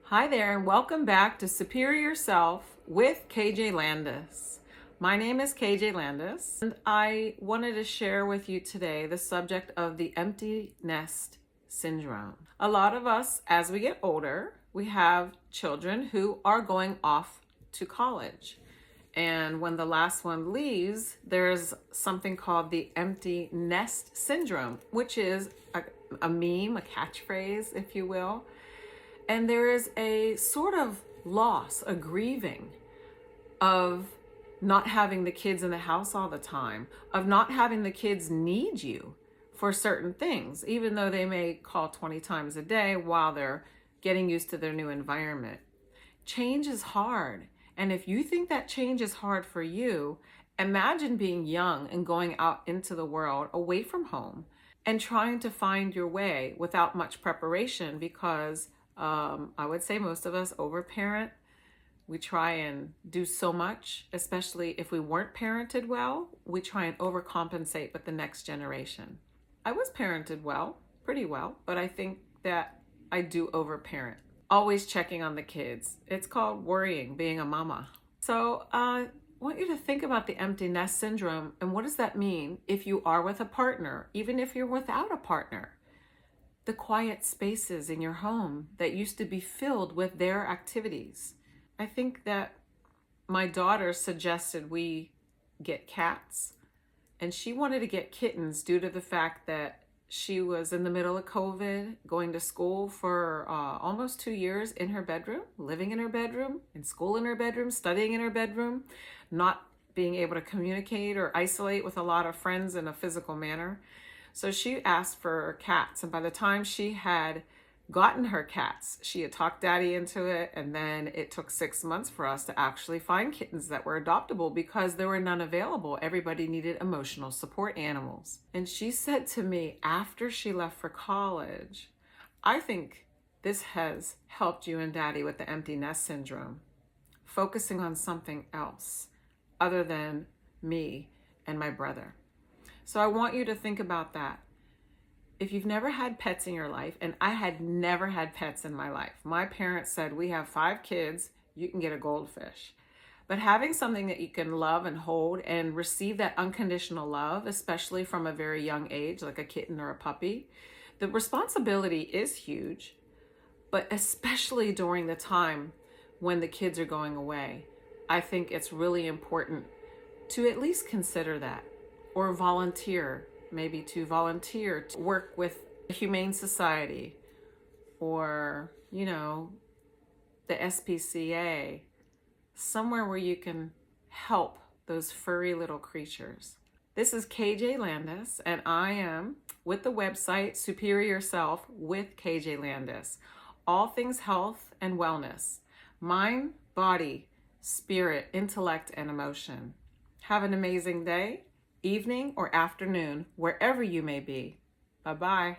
Hi there, and welcome back to Superior Self with KJ Landis. My name is KJ Landis, and I wanted to share with you today the subject of the empty nest syndrome. A lot of us, as we get older, we have children who are going off to college. And when the last one leaves, there's something called the empty nest syndrome, which is a meme, a catchphrase, if you will. And there is a sort of loss, a grieving of not having the kids in the house all the time, of not having the kids need you for certain things, even though they may call 20 times a day while they're getting used to their new environment. Change is hard. And if you think that change is hard for you, imagine being young and going out into the world away from home and trying to find your way without much preparation because I would say most of us overparent. We try and do so much, especially if we weren't parented well, we try and overcompensate with the next generation. I was parented well, pretty well, but I think that I do overparent. Always checking on the kids. It's called worrying, being a mama. So I want you to think about the empty nest syndrome and what does that mean if you are with a partner, even if you're without a partner. The quiet spaces in your home that used to be filled with their activities. I think that my daughter suggested we get cats, and she wanted to get kittens due to the fact that she was in the middle of COVID, going to school for almost 2 years in her bedroom, living in her bedroom, in school in her bedroom, studying in her bedroom, not being able to communicate or isolate with a lot of friends in a physical manner. So she asked for cats, and by the time she had gotten her cats, she had talked daddy into it, and then it took 6 months for us to actually find kittens that were adoptable because there were none available. Everybody needed emotional support animals. And she said to me after she left for college, I think this has helped you and daddy with the empty nest syndrome, focusing on something else other than me and my brother. So I want you to think about that. If you've never had pets in your life, and I had never had pets in my life. My parents said, we have 5 kids, you can get a goldfish. But having something that you can love and hold and receive that unconditional love, especially from a very young age, like a kitten or a puppy, the responsibility is huge, but especially during the time when the kids are going away, I think it's really important to at least consider that or volunteer. Maybe to volunteer to work with the Humane Society or, the SPCA, somewhere where you can help those furry little creatures. This is KJ Landis, and I am with the website Superior Self with KJ Landis. All things health and wellness, mind, body, spirit, intellect, and emotion. Have an amazing day, evening, or afternoon, wherever you may be. Bye-bye.